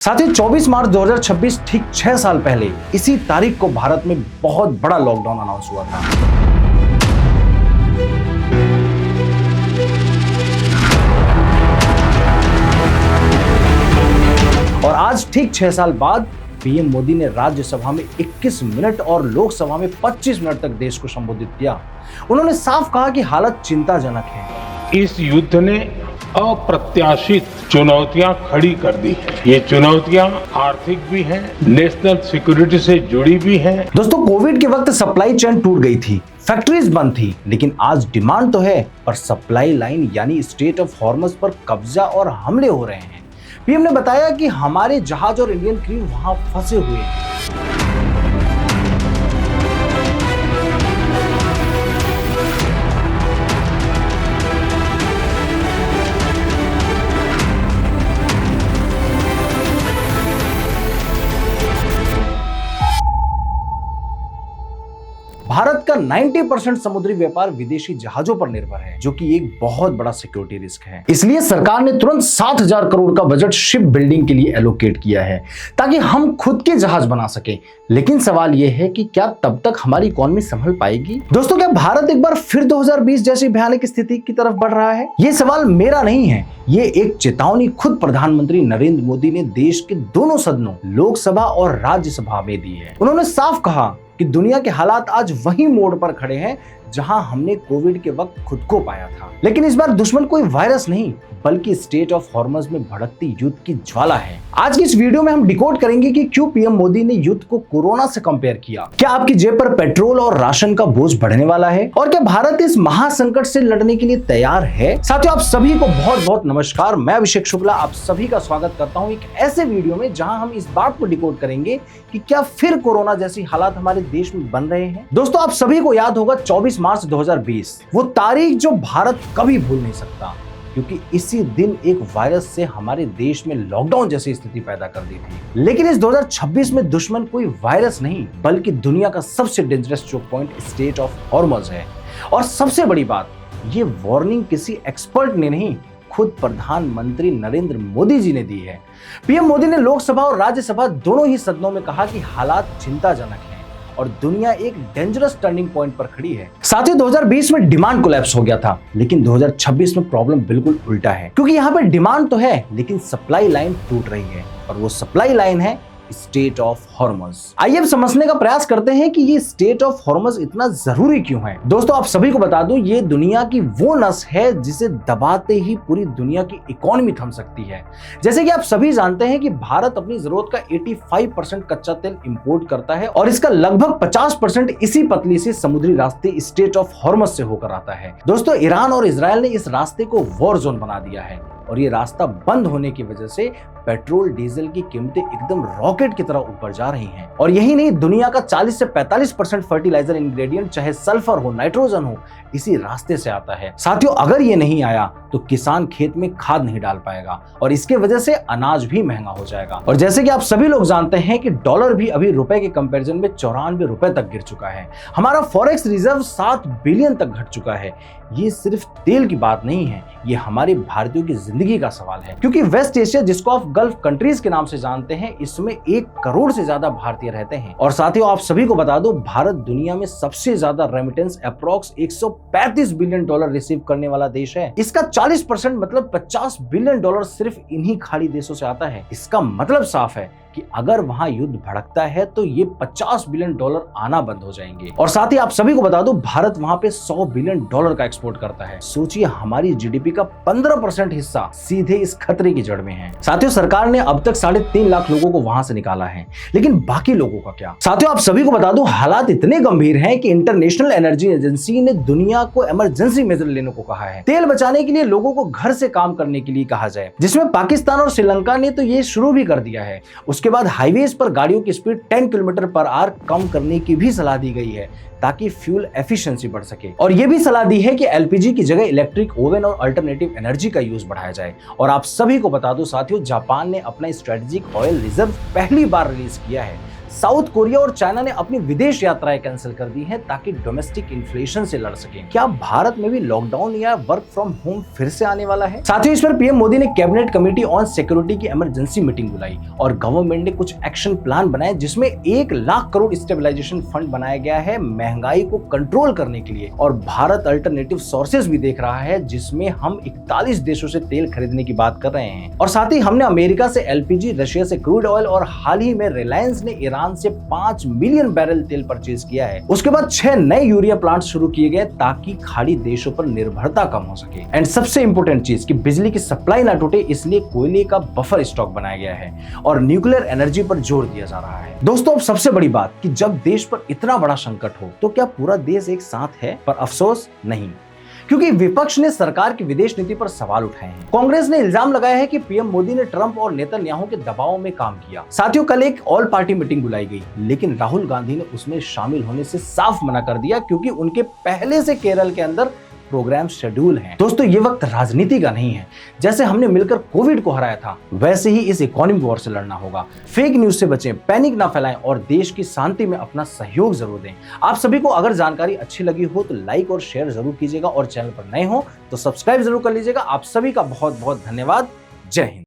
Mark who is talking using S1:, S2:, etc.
S1: साथियों 24 मार्च 2026 ठीक 6 साल पहले इसी तारीख को भारत में बहुत बड़ा लॉकडाउन अनाउंस हुआ था। और आज ठीक 6 साल बाद पीएम मोदी ने राज्यसभा में 21 मिनट और लोकसभा में 25 मिनट तक देश को संबोधित किया। उन्होंने साफ कहा कि हालत चिंताजनक है।
S2: इस युद्ध ने अप्रत्याशित चुनौतियां खड़ी कर दी है। ये चुनौतियां आर्थिक भी हैं, नेशनल सिक्योरिटी से जुड़ी भी हैं।
S1: दोस्तों, कोविड के वक्त सप्लाई चेन टूट गई थी, फैक्ट्रीज बंद थी, लेकिन आज डिमांड तो है पर सप्लाई लाइन यानी स्ट्रेट ऑफ हॉर्मज पर कब्जा और हमले हो रहे हैं। पीएम ने बताया कि हमारे जहाज और इंडियन क्रू वहां फंसे हुए हैं। भारत का 90% समुद्री व्यापार विदेशी जहाजों पर निर्भर है, जो कि एक बहुत बड़ा सिक्योरिटी रिस्क है। इसलिए सरकार ने तुरंत 7,000 करोड़ का बजट शिप बिल्डिंग के लिए एलोकेट किया है ताकि हम खुद के जहाज बना सकें। लेकिन सवाल यह है कि क्या तब तक हमारी इकोनॉमी संभल पाएगी? दोस्तों, क्या भारत एक बार फिर 2020 जैसी भयानक स्थिति की तरफ बढ़ रहा है? ये सवाल मेरा नहीं है, ये एक चेतावनी खुद प्रधानमंत्री नरेंद्र मोदी ने देश के दोनों सदनों लोकसभा और राज्यसभा में दी है। उन्होंने साफ कहा कि दुनिया के हालात आज वही मोड़ पर खड़े हैं जहां हमने कोविड के वक्त खुद को पाया था। लेकिन इस बार दुश्मन कोई वायरस नहीं बल्कि स्ट्रेट ऑफ हॉर्मज में भड़कती युद्ध की ज्वाला है। आज की इस वीडियो में हम डिकोड करेंगे कि क्यों पीएम मोदी ने युद्ध को कोरोना से कंपेयर किया, क्या आपकी जेब पर पेट्रोल और राशन का बोझ बढ़ने वाला है, और क्या भारत इस महासंकट से लड़ने के लिए तैयार है। साथियों, आप सभी को बहुत बहुत नमस्कार। मैं अभिषेक शुक्ला आप सभी का स्वागत करता हूं एक ऐसे वीडियो में जहां हम इस बात को डिकोड करेंगे कि क्या फिर कोरोना जैसी हालात हमारे देश में बन रहे हैं। दोस्तों, आप सभी को याद होगा 24 मार्च 2020, वो तारीख जो भारत कभी भूल नहीं सकता, क्योंकि इसी दिन एक वायरस से हमारे देश में लॉकडाउन जैसी स्थिति पैदा कर दी थी। लेकिन इस 2026 में दुश्मन कोई वायरस नहीं बल्कि दुनिया का सबसे dangerous choke point strait of Hormuz है। और सबसे बड़ी बात, ये वार्निंग किसी एक्सपर्ट ने नहीं, खुद प्रधानमंत्री नरेंद्र मोदी जी ने दी है। पीएम मोदी ने लोकसभा और राज्यसभा दोनों ही सदनों में कहा कि हालात चिंताजनक हैं और दुनिया एक डेंजरस टर्निंग पॉइंट पर खड़ी है। साथियों, 2020 में डिमांड कोलैप्स हो गया था, लेकिन 2026 में प्रॉब्लम बिल्कुल उल्टा है, क्योंकि यहाँ पे डिमांड तो है लेकिन सप्लाई लाइन टूट रही है, और वो सप्लाई लाइन है स्ट्रेट ऑफ हॉर्मज। आइए अब समझने का प्रयास करते हैं कि ये स्ट्रेट ऑफ हॉर्मज इतना जरूरी क्यों है। दोस्तों, आप सभी को बता दूं, ये दुनिया की वो नस है जिसे दबाते ही पूरी दुनिया की इकोनॉमी थम सकती है। जैसे कि आप सभी जानते हैं कि भारत अपनी जरूरत का 85% कच्चा तेल इंपोर्ट करता है और इसका लगभग 50% इसी पतली से समुद्री रास्ते स्ट्रेट ऑफ हॉर्मज से होकर आता है। दोस्तों, ईरान और इजराइल ने इस रास्ते को वॉर जोन बना दिया है और ये रास्ता बंद होने की वजह से पेट्रोल डीजल की कीमतें एकदम रॉकेट की तरह ऊपर जा रही हैं। और यही नहीं, दुनिया का 40 से 45% फर्टिलाइजर इंग्रेडिएंट, चाहे सल्फर हो, नाइट्रोजन हो, इसी रास्ते से आता है। साथियों, अगर ये नहीं आया तो किसान खेत में खाद नहीं डाल पाएगा और इसके वजह से अनाज भी महंगा हो जाएगा। और जैसे कि आप सभी लोग जानते हैं कि डॉलर भी अभी रुपए के कंपैरिजन में 94 रुपए तक गिर चुका है। हमारा फॉरेक्स रिजर्व 7 बिलियन तक घट चुका है। ये सिर्फ तेल की बात नहीं है, ये हमारे भारतीयों की जिंदगी का सवाल है, क्योंकि वेस्ट एशिया, जिसको आप गल्फ कंट्रीज के नाम से जानते हैं, इसमें 1 करोड़ से ज्यादा भारतीय रहते हैं। और साथियों, आप सभी को बता दो, भारत दुनिया में सबसे ज्यादा remittance approx 135 billion dollar receive करने वाला देश है। इसका 40% मतलब 50 बिलियन डॉलर सिर्फ इन्हीं खाड़ी देशों से आता है। इसका मतलब साफ है कि अगर वहां युद्ध भड़कता है तो ये 50 बिलियन डॉलर आना बंद हो जाएंगे। और साथ ही आप सभी को बता दो, भारत वहां पे 100 बिलियन डॉलर का एक्सपोर्ट करता है। सोचिए, हमारी जीडीपी का 15% हिस्सा सीधे इस खतरे की जड़ में है। साथियों, सरकार ने अब तक 3.5 लाख लोगों को वहां से निकाला है, लेकिन बाकी लोगों का क्या? साथियों, आप सभी को बता दो, हालात इतने गंभीर हैं कि इंटरनेशनल एनर्जी एजेंसी ने दुनिया को इमरजेंसी मेजर लेने को कहा है। तेल बचाने के लिए लोगों को घर से काम करने के लिए कहा जाए, जिसमें पाकिस्तान और श्रीलंका ने तो ये शुरू भी कर दिया है। उसके बाद हाईवेज पर गाड़ियों की स्पीड 10 किलोमीटर पर आवर कम करने की भी सलाह दी गई है ताकि फ्यूल एफिशिएंसी बढ़ सके। और यह भी सलाह दी है कि एलपीजी की जगह इलेक्ट्रिक ओवन और अल्टरनेटिव एनर्जी का यूज बढ़ाया जाए। और आप सभी को बता दो साथियों, जापान ने अपना स्ट्रेटेजिक ऑयल रिजर्व पहली बार रिलीज किया है। साउथ कोरिया और चाइना ने अपनी विदेश यात्राएं कैंसिल कर दी हैं ताकि डोमेस्टिक इन्फ्लेशन से लड़ सकें। क्या भारत में भी लॉकडाउन या वर्क फ्रॉम होम फिर से आने वाला है? साथियों, इस पर पीएम मोदी ने कैबिनेट कमेटी ऑन सिक्योरिटी की इमरजेंसी मीटिंग बुलाई और गवर्नमेंट ने कुछ एक्शन प्लान बनाए जिसमें 1 लाख करोड़ स्टेबलाइजेशन फंड बनाया गया है महंगाई को कंट्रोल करने के लिए। और भारत अल्टरनेटिव सोर्सेज भी देख रहा है जिसमें हम 41 देशों से तेल खरीदने की बात कर रहे हैं। और साथ ही हमने अमेरिका से एलपीजी, रशिया से क्रूड ऑयल और हाल ही में रिलायंस ने ईरान से 5 मिलियन बैरल तेल परचेज किया है। उसके बाद 6 नए यूरिया प्लांट शुरू किए गए ताकि खाड़ी देशों पर निर्भरता कम हो सके। एंड सबसे इंपॉर्टेंट चीज कि बिजली की सप्लाई ना टूटे, इसलिए कोयले का बफर स्टॉक बनाया गया है और न्यूक्लियर एनर्जी पर जोर दिया जा रहा है। दोस्तों, अब सबसे बड़ी बात कि जब देश पर इतना बड़ा संकट हो तो क्या पूरा देश एक साथ है? पर अफसोस नहीं, क्योंकि विपक्ष ने सरकार की विदेश नीति पर सवाल उठाए हैं। कांग्रेस ने इल्जाम लगाया है कि पीएम मोदी ने ट्रंप और नेतन्याहू के दबाव में काम किया। साथियों, कल एक ऑल पार्टी मीटिंग बुलाई गई, लेकिन राहुल गांधी ने उसमें शामिल होने से साफ मना कर दिया क्योंकि उनके पहले से केरल के अंदर प्रोग्राम शेड्यूल हैं। दोस्तों, ये वक्त राजनीति का नहीं है। जैसे हमने मिलकर कोविड को हराया था, वैसे ही इस इकोनॉमिक वॉर से लड़ना होगा। फेक न्यूज से बचें, पैनिक ना फैलाएं और देश की शांति में अपना सहयोग जरूर दें। आप सभी को अगर जानकारी अच्छी लगी हो तो लाइक और शेयर जरूर कीजिएगा और चैनल पर नए हो तो सब्सक्राइब जरूर कर लीजिएगा। आप सभी का बहुत बहुत धन्यवाद। जय हिंद।